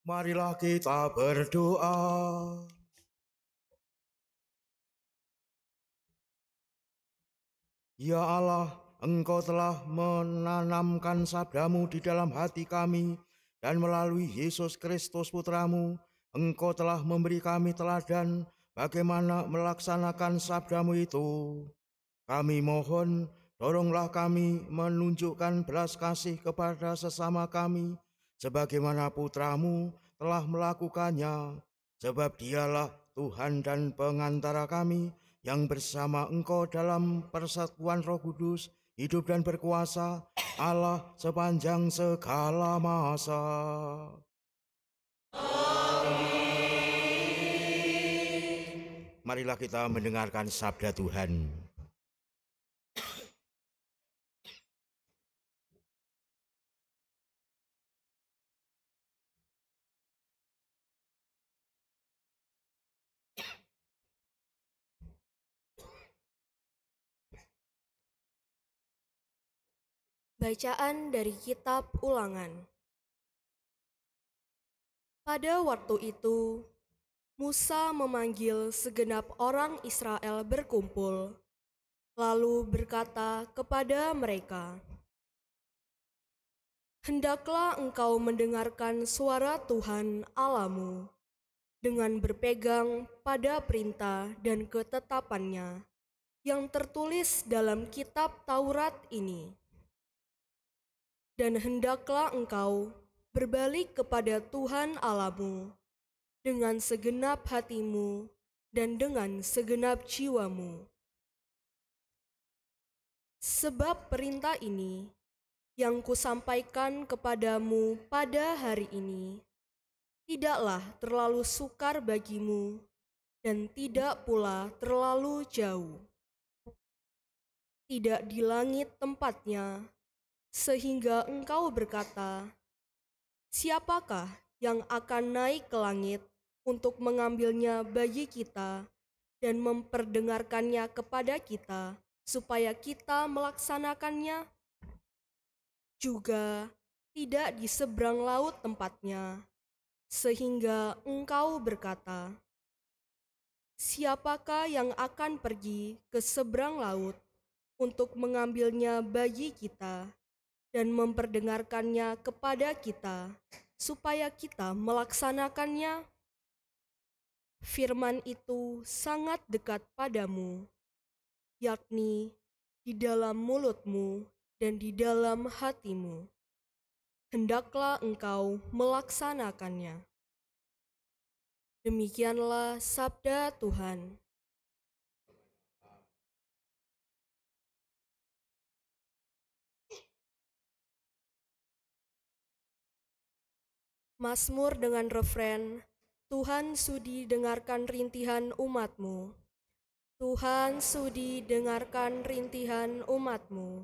Marilah kita berdoa. Ya Allah, Engkau telah menanamkan sabdamu di dalam hati kami, dan melalui Yesus Kristus Putramu, Engkau telah memberi kami teladan bagaimana melaksanakan sabdamu itu. Kami mohon, doronglah kami menunjukkan belas kasih kepada sesama kami, sebagaimana Putramu telah melakukannya, sebab Dialah Tuhan dan pengantara kami, yang bersama Engkau dalam persatuan Roh Kudus, hidup dan berkuasa, Allah sepanjang segala masa. Marilah kita mendengarkan sabda Tuhan. Bacaan dari Kitab Ulangan. Pada waktu itu, Musa memanggil segenap orang Israel berkumpul, lalu berkata kepada mereka, "Hendaklah engkau mendengarkan suara Tuhan Allahmu dengan berpegang pada perintah dan ketetapannya yang tertulis dalam kitab Taurat ini. Dan hendaklah engkau berbalik kepada Tuhan Allahmu dengan segenap hatimu dan dengan segenap jiwamu. Sebab perintah ini yang kusampaikan kepadamu pada hari ini tidaklah terlalu sukar bagimu dan tidak pula terlalu jauh. Tidak di langit tempatnya, sehingga engkau berkata, siapakah yang akan naik ke langit untuk mengambilnya bagi kita dan memperdengarkannya kepada kita, supaya kita melaksanakannya? Juga tidak di seberang laut tempatnya, sehingga engkau berkata, siapakah yang akan pergi ke seberang laut untuk mengambilnya bagi kita dan memperdengarkannya kepada kita, supaya kita melaksanakannya? Firman itu sangat dekat padamu, yakni di dalam mulutmu dan di dalam hatimu. Hendaklah engkau melaksanakannya. Demikianlah sabda Tuhan. Mazmur dengan refren, Tuhan sudi dengarkan rintihan umat-Mu. Tuhan sudi dengarkan rintihan umat-Mu.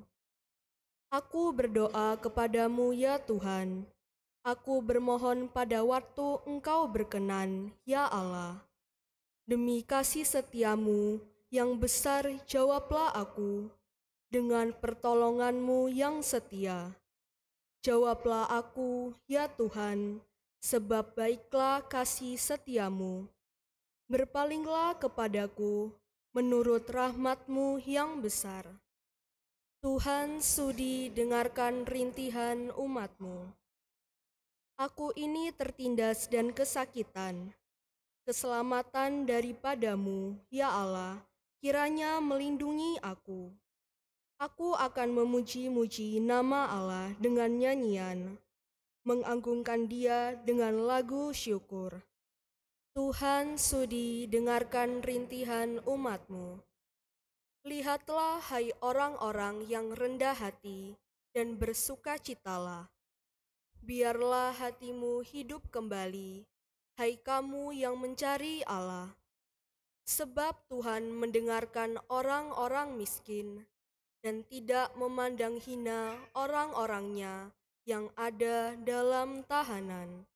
Aku berdoa kepadamu ya Tuhan. Aku bermohon pada waktu Engkau berkenan, ya Allah. Demi kasih setiamu yang besar jawablah aku, dengan pertolonganmu yang setia. Jawablah aku, ya Tuhan, sebab baiklah kasih setiamu. Berpalinglah kepadaku menurut rahmat-Mu yang besar. Tuhan sudi dengarkan rintihan umat-Mu. Aku ini tertindas dan kesakitan. Keselamatan daripadamu, ya Allah, kiranya melindungi aku. Aku akan memuji-muji nama Allah dengan nyanyian, mengagunkan Dia dengan lagu syukur. Tuhan sudi dengarkan rintihan umat-Mu. Lihatlah, hai orang-orang yang rendah hati, dan bersukacitalah. Biarlah hatimu hidup kembali, hai kamu yang mencari Allah. Sebab Tuhan mendengarkan orang-orang miskin, dan tidak memandang hina orang-orangnya yang ada dalam tahanan.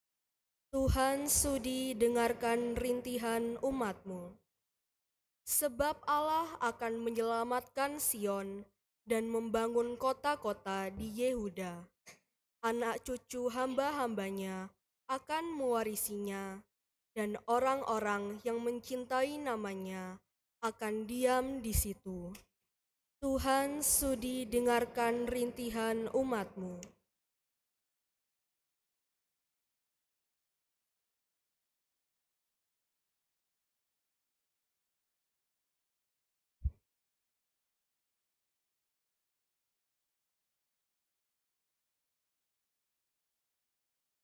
Tuhan sudi dengarkan rintihan umat-Mu. Sebab Allah akan menyelamatkan Sion dan membangun kota-kota di Yehuda. Anak cucu hamba-hambanya akan mewarisinya, dan orang-orang yang mencintai namanya akan diam di situ. Tuhan sudi dengarkan rintihan umat-Mu.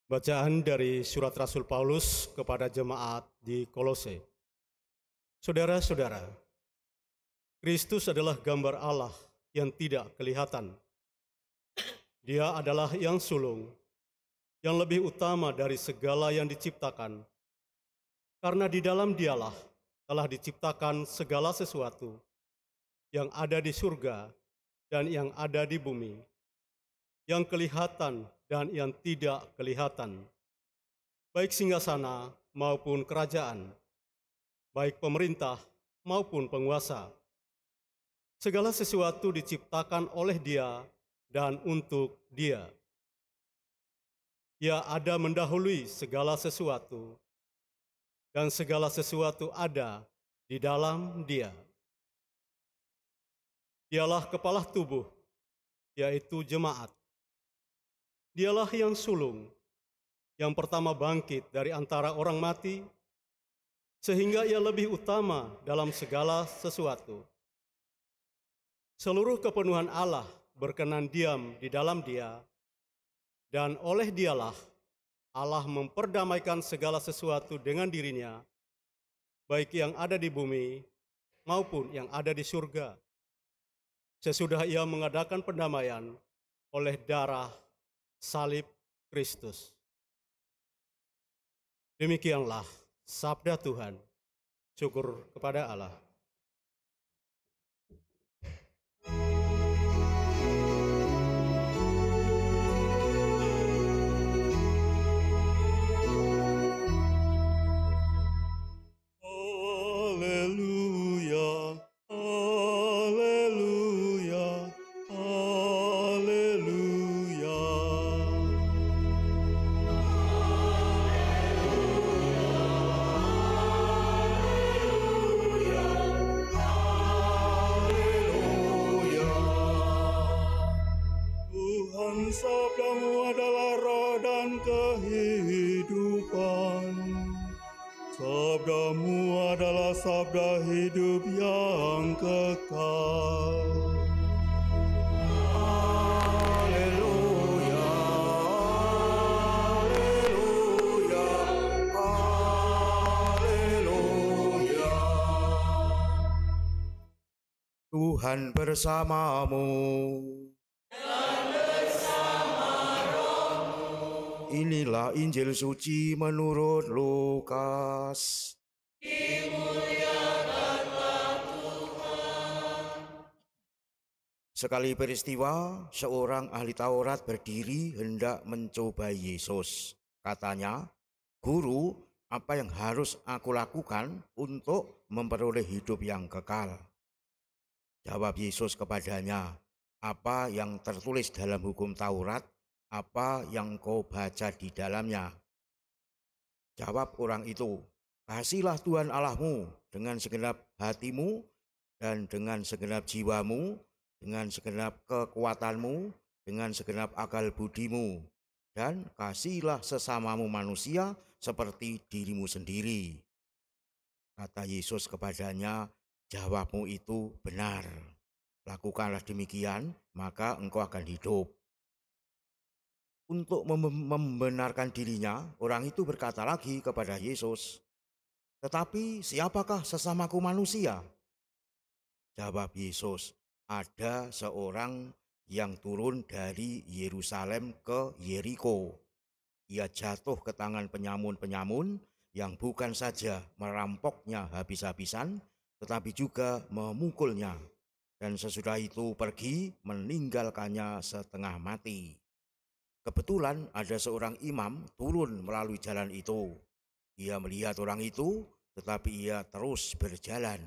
Bacaan dari surat Rasul Paulus kepada jemaat di Kolose. Saudara-saudara, Kristus adalah gambar Allah yang tidak kelihatan. Dia adalah yang sulung, yang lebih utama dari segala yang diciptakan. Karena di dalam Dialah telah diciptakan segala sesuatu yang ada di surga dan yang ada di bumi, yang kelihatan dan yang tidak kelihatan, baik singgasana maupun kerajaan, baik pemerintah maupun penguasa. Segala sesuatu diciptakan oleh Dia dan untuk Dia. Ia ada mendahului segala sesuatu, dan segala sesuatu ada di dalam Dia. Dialah kepala tubuh, yaitu jemaat. Dialah yang sulung, yang pertama bangkit dari antara orang mati, sehingga ia lebih utama dalam segala sesuatu. Seluruh kepenuhan Allah berkenan diam di dalam Dia, dan oleh Dialah Allah memperdamaikan segala sesuatu dengan dirinya, baik yang ada di bumi maupun yang ada di surga. Sesudah Ia mengadakan pendamaian oleh darah salib Kristus. Demikianlah sabda Tuhan. Syukur kepada Allah. Haleluya, haleluya, haleluya. Tuhan, sabdamu adalah roh dan kehidupan. Sabdamu adalah sabda hidup yang kekal. Haleluya, haleluya, haleluya. Tuhan bersamamu. Inilah Injil suci menurut Lukas. Sekali peristiwa, seorang ahli Taurat berdiri hendak mencoba Yesus. Katanya, "Guru, apa yang harus aku lakukan untuk memperoleh hidup yang kekal?" Jawab Yesus kepadanya, "Apa yang tertulis dalam hukum Taurat? Apa yang kau baca di dalamnya?" Jawab orang itu, "Kasihilah Tuhan Allahmu dengan segenap hatimu dan dengan segenap jiwamu, dengan segenap kekuatanmu, dengan segenap akal budimu, dan kasihilah sesamamu manusia seperti dirimu sendiri." Kata Yesus kepadanya, "Jawabmu itu benar. Lakukanlah demikian, maka engkau akan hidup." Untuk membenarkan dirinya, orang itu berkata lagi kepada Yesus, "Tetapi siapakah sesamaku manusia?" Jawab Yesus, "Ada seorang yang turun dari Yerusalem ke Yeriko. Ia jatuh ke tangan penyamun-penyamun yang bukan saja merampoknya habis-habisan, tetapi juga memukulnya. Dan sesudah itu pergi meninggalkannya setengah mati. Kebetulan ada seorang imam turun melalui jalan itu. Ia melihat orang itu, tetapi ia terus berjalan.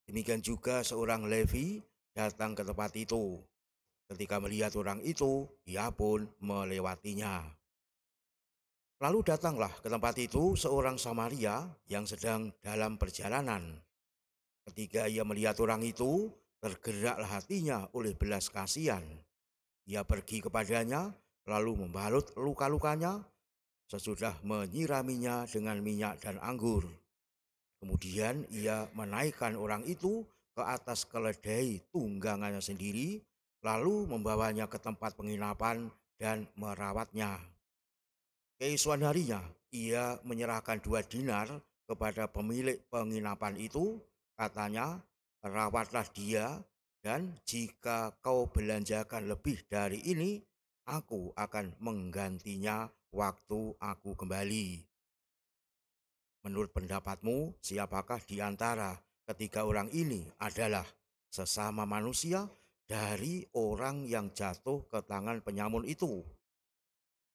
Demikian juga seorang Levi datang ke tempat itu. Ketika melihat orang itu, ia pun melewatinya." Lalu datanglah ke tempat itu seorang Samaria yang sedang dalam perjalanan. Ketika ia melihat orang itu, tergeraklah hatinya oleh belas kasihan. Ia pergi kepadanya, lalu membalut luka-lukanya, sesudah menyiraminya dengan minyak dan anggur. Kemudian ia menaikkan orang itu ke atas keledai tunggangannya sendiri, lalu membawanya ke tempat penginapan dan merawatnya. Keesokan harinya, ia menyerahkan 2 dinar kepada pemilik penginapan itu. Katanya, rawatlah dia, dan jika kau belanjakan lebih dari ini, aku akan menggantinya waktu aku kembali. Menurut pendapatmu, siapakah di antara ketiga orang ini adalah sesama manusia dari orang yang jatuh ke tangan penyamun itu?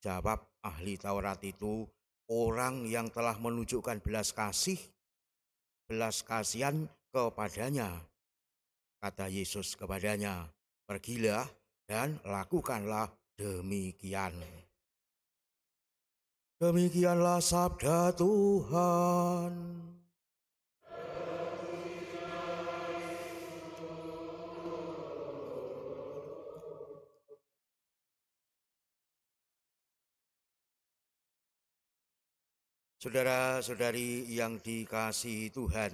Jawab ahli Taurat itu, orang yang telah menunjukkan belas kasihan kepadanya. Kata Yesus kepadanya, pergilah dan lakukanlah demikian. Demikianlah sabda Tuhan. Saudara-saudari yang dikasihi Tuhan,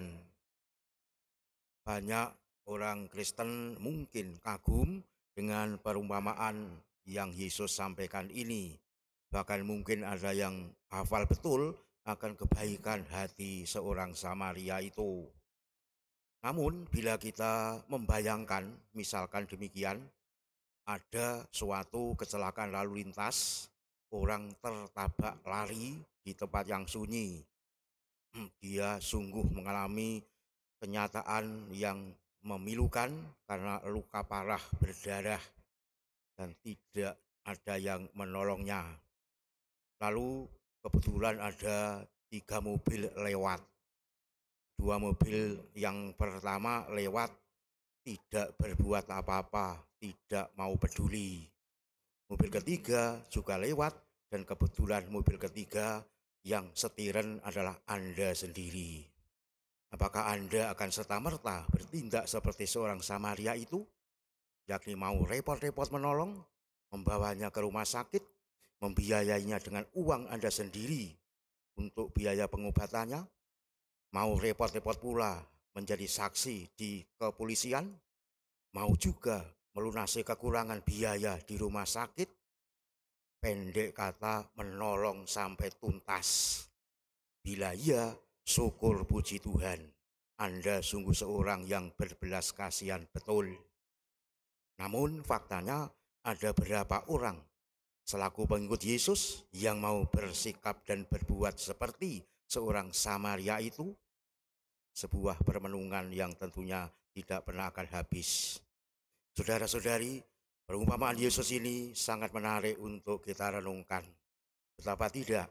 banyak orang Kristen mungkin kagum dengan perumpamaan yang Yesus sampaikan ini. Bahkan mungkin ada yang hafal betul akan kebaikan hati seorang Samaria itu. Namun bila kita membayangkan, misalkan demikian, ada suatu kecelakaan lalu lintas, orang tertabak lari di tempat yang sunyi. Dia sungguh mengalami kenyataan yang memilukan karena luka parah berdarah dan tidak ada yang menolongnya. Lalu kebetulan ada 3 mobil lewat. 2 mobil yang pertama lewat tidak berbuat apa-apa, tidak mau peduli. Mobil ketiga juga lewat dan kebetulan mobil ketiga yang setiren adalah Anda sendiri. Apakah Anda akan serta-merta bertindak seperti seorang Samaria itu? Yakni mau repot-repot menolong, membawanya ke rumah sakit, membiayainya dengan uang Anda sendiri untuk biaya pengobatannya, mau repot-repot pula menjadi saksi di kepolisian, mau juga melunasi kekurangan biaya di rumah sakit, pendek kata menolong sampai tuntas. Bila iya, syukur puji Tuhan, Anda sungguh seorang yang berbelas kasihan betul. Namun faktanya ada beberapa orang selaku pengikut Yesus yang mau bersikap dan berbuat seperti seorang Samaria itu. Sebuah permenungan yang tentunya tidak pernah akan habis. Saudara-saudari, perumpamaan Yesus ini sangat menarik untuk kita renungkan. Betapa tidak?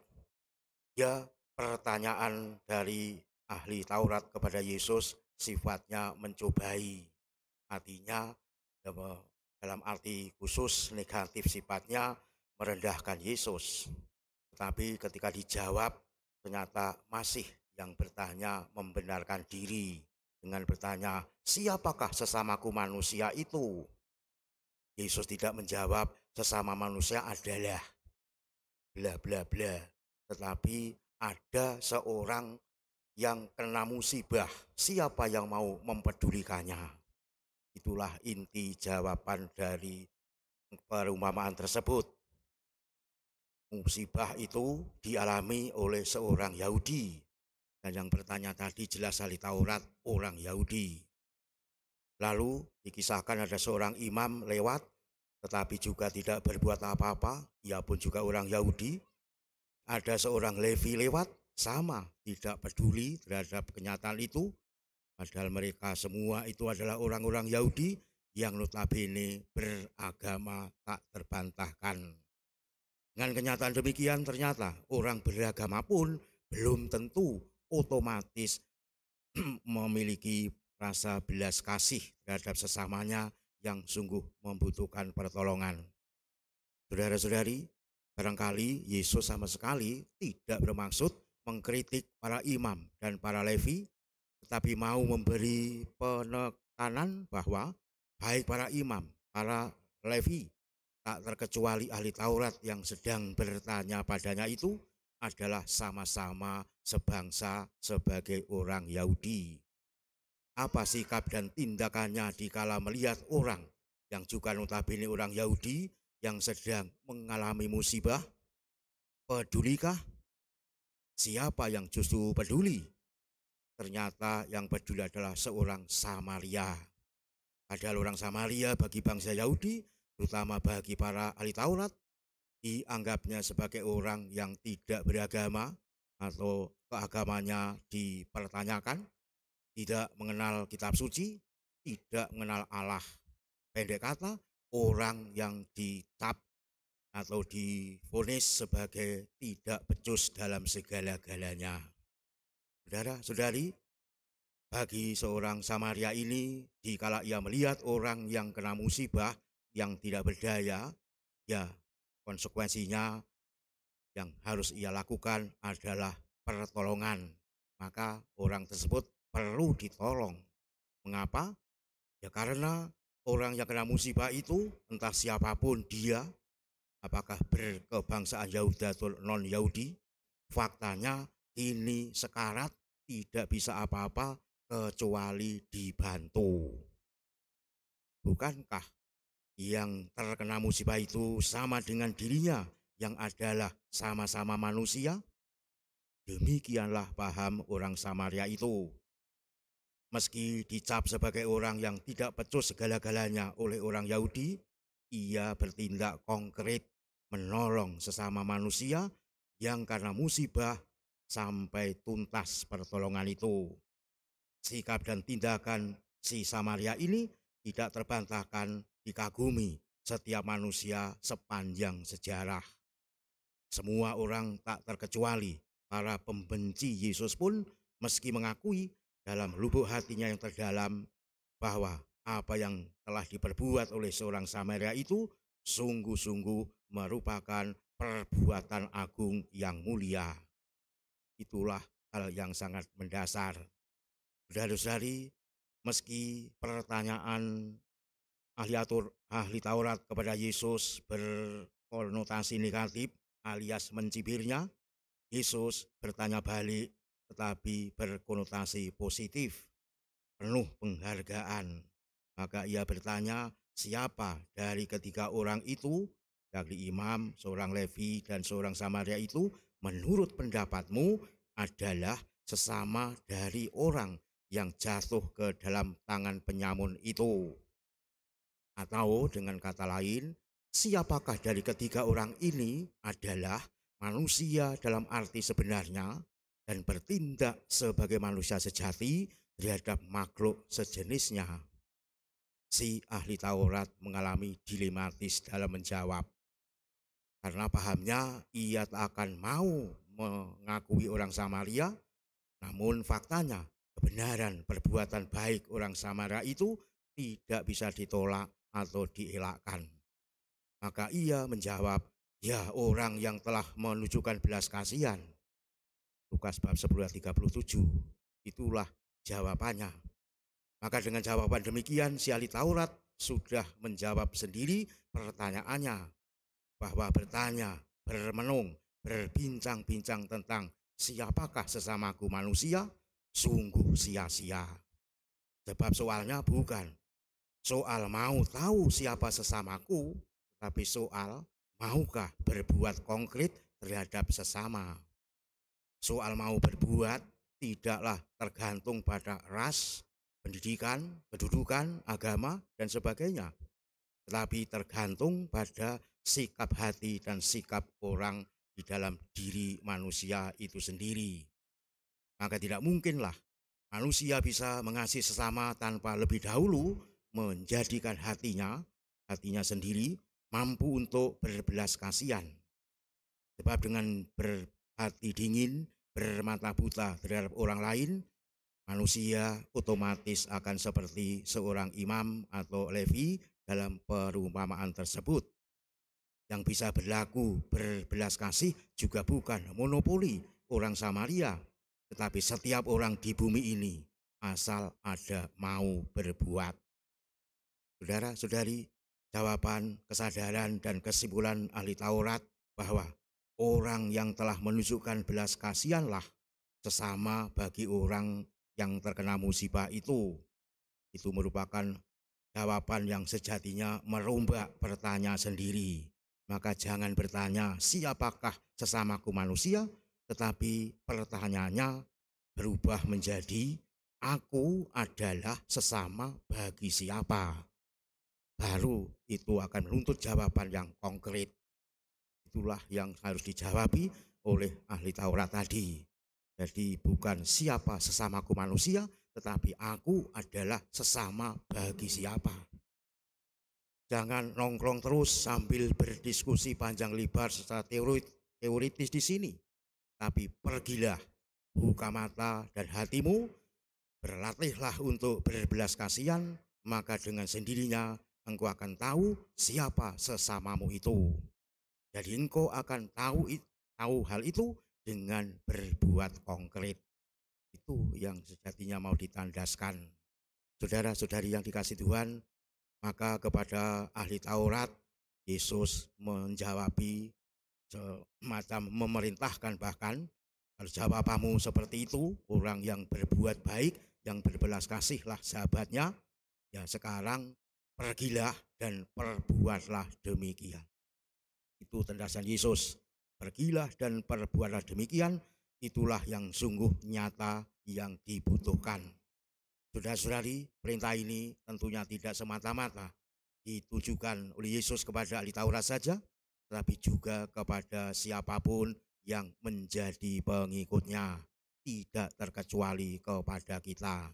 Ya, pertanyaan dari ahli Taurat kepada Yesus sifatnya mencobai. Artinya dalam arti khusus negatif sifatnya merendahkan Yesus. Tetapi ketika dijawab ternyata masih yang bertanya membenarkan diri dengan bertanya, siapakah sesamaku manusia itu? Yesus tidak menjawab sesama manusia adalah bla bla bla, tetapi ada seorang yang kena musibah, siapa yang mau mempedulikannya? Itulah inti jawaban dari perumpamaan tersebut. Musibah itu dialami oleh seorang Yahudi. Dan yang bertanya tadi jelas ahli Taurat, orang Yahudi. Lalu dikisahkan ada seorang imam lewat, tetapi juga tidak berbuat apa-apa, ia pun juga orang Yahudi. Ada seorang Levi lewat, sama, tidak peduli terhadap kenyataan itu. Padahal mereka semua itu adalah orang-orang Yahudi yang notabene beragama tak terbantahkan. Dengan kenyataan demikian ternyata orang beragama pun belum tentu otomatis memiliki rasa belas kasih terhadap sesamanya yang sungguh membutuhkan pertolongan. Saudara-saudari, Barangkali Yesus sama sekali tidak bermaksud mengkritik para imam dan para Levi, tetapi mau memberi penekanan bahwa baik para imam, para Levi, tak terkecuali ahli Taurat yang sedang bertanya padanya itu adalah sama-sama sebangsa sebagai orang Yahudi. Apa sikap dan tindakannya dikala melihat orang yang juga notabene orang Yahudi yang sedang mengalami musibah? Pedulikah? Siapa yang justru peduli? Ternyata yang peduli adalah seorang Samaria. Padahal orang Samaria bagi bangsa Yahudi, terutama bagi para ahli Taurat, dianggapnya sebagai orang yang tidak beragama atau keagamanya dipertanyakan, tidak mengenal kitab suci, tidak mengenal Allah. Pendek kata, orang yang dicap atau divonis sebagai tidak becus dalam segala-galanya. Saudara-saudari, bagi seorang Samaria ini, dikala ia melihat orang yang kena musibah, yang tidak berdaya, ya konsekuensinya yang harus ia lakukan adalah pertolongan. Maka orang tersebut perlu ditolong. Mengapa? Ya karena orang yang kena musibah itu, entah siapapun dia, apakah berkebangsaan Yahudi atau non-Yahudi, faktanya ini sekarat, tidak bisa apa-apa kecuali dibantu. Bukankah yang terkena musibah itu sama dengan dirinya yang adalah sama-sama manusia? Demikianlah paham orang Samaria itu. Meski dicap sebagai orang yang tidak becus segala-galanya oleh orang Yahudi, ia bertindak konkret menolong sesama manusia yang karena musibah sampai tuntas pertolongan itu. Sikap dan tindakan si Samaria ini tidak terbantahkan, dikagumi setiap manusia sepanjang sejarah. Semua orang tak terkecuali para pembenci Yesus pun meski mengakui dalam lubuk hatinya yang terdalam bahwa apa yang telah diperbuat oleh seorang Samaria itu sungguh-sungguh merupakan perbuatan agung yang mulia. Itulah hal yang sangat mendasar. Saudara-saudari, meski pertanyaan ahli Taurat kepada Yesus berkonotasi negatif alias mencibirnya, Yesus bertanya balik tetapi berkonotasi positif, penuh penghargaan. Maka ia bertanya, siapa dari ketiga orang itu, yakni imam, seorang Levi, dan seorang Samaria itu, menurut pendapatmu adalah sesama dari orang yang jatuh ke dalam tangan penyamun itu? Atau dengan kata lain, siapakah dari ketiga orang ini adalah manusia dalam arti sebenarnya dan bertindak sebagai manusia sejati terhadap makhluk sejenisnya? Si ahli Taurat mengalami dilematis dalam menjawab. Karena pahamnya ia tak akan mau mengakui orang Samaria, namun faktanya kebenaran perbuatan baik orang Samaria itu tidak bisa ditolak atau dielakkan. Maka ia menjawab, ya orang yang telah menunjukkan belas kasihan. Lukas bab 10 ayat 37, itulah jawabannya. Maka dengan jawaban demikian si ahli Taurat sudah menjawab sendiri pertanyaannya, bahwa bertanya, bermenung, berbincang-bincang tentang siapakah sesamaku manusia sungguh sia-sia. Sebab soalnya bukan soal mau tahu siapa sesamaku, tapi soal maukah berbuat konkret terhadap sesama. Soal mau berbuat tidaklah tergantung pada ras, pendidikan, kedudukan, agama, dan sebagainya, tetapi tergantung pada sikap hati dan sikap orang di dalam diri manusia itu sendiri. Maka tidak mungkinlah manusia bisa mengasihi sesama tanpa lebih dahulu menjadikan hatinya sendiri mampu untuk berbelas kasihan. Sebab dengan berhati dingin, bermata buta terhadap orang lain, manusia otomatis akan seperti seorang imam atau Levi dalam perumpamaan tersebut. Yang bisa berlaku berbelas kasih juga bukan monopoli orang Samaria, tetapi setiap orang di bumi ini asal ada mau berbuat. Saudara-saudari, jawaban, kesadaran, dan kesimpulan ahli Taurat bahwa orang yang telah menunjukkan belas kasihanlah sesama bagi orang yang terkena musibah itu merupakan jawaban yang sejatinya merombak pertanyaan sendiri. Maka jangan bertanya siapakah sesamaku manusia, tetapi pertanyaannya berubah menjadi aku adalah sesama bagi siapa. Baru itu akan menuntut jawaban yang konkret. Itulah yang harus dijawabi oleh ahli Taurat tadi. Jadi bukan siapa sesamaku manusia, tetapi aku adalah sesama bagi siapa. Jangan nongkrong terus sambil berdiskusi panjang lebar secara teoritis di sini. Tapi pergilah, buka mata dan hatimu, berlatihlah untuk berbelas kasihan, maka dengan sendirinya engkau akan tahu siapa sesamamu itu. Jadi engkau akan tahu hal itu dengan berbuat konkret. Itu yang sejatinya mau ditandaskan. Saudara-saudari yang dikasih Tuhan, maka kepada ahli Taurat, Yesus menjawabi semacam memerintahkan bahkan, kalau jawabanmu seperti itu, orang yang berbuat baik, yang berbelas kasihlah sahabatnya, ya sekarang pergilah dan perbuatlah demikian. Itu tendasan Yesus, pergilah dan perbuatlah demikian, itulah yang sungguh nyata yang dibutuhkan. Saudara-saudari, perintah ini tentunya tidak semata-mata ditujukan oleh Yesus kepada ahli Taurat saja, tetapi juga kepada siapapun yang menjadi pengikutnya, tidak terkecuali kepada kita.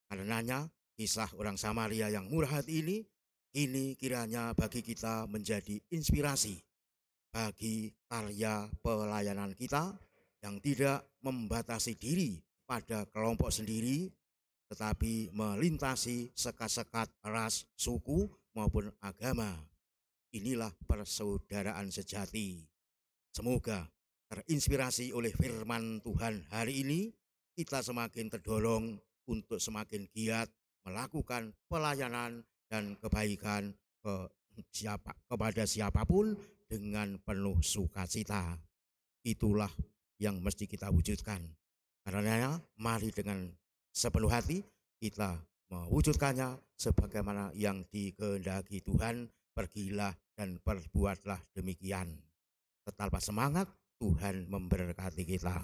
Karenanya, kisah orang Samaria yang murah hati ini kiranya bagi kita menjadi inspirasi bagi karya pelayanan kita yang tidak membatasi diri pada kelompok sendiri, tetapi melintasi sekat-sekat ras, suku maupun agama. Inilah persaudaraan sejati. Semoga terinspirasi oleh firman Tuhan hari ini, kita semakin terdorong untuk semakin giat melakukan pelayanan dan kebaikan kepada siapapun dengan penuh sukacita. Itulah yang mesti kita wujudkan. Karena mari dengan sepenuh hati kita mewujudkannya sebagaimana yang dikehendaki Tuhan. Pergilah dan perbuatlah demikian. Tetaplah semangat, Tuhan memberkati kita.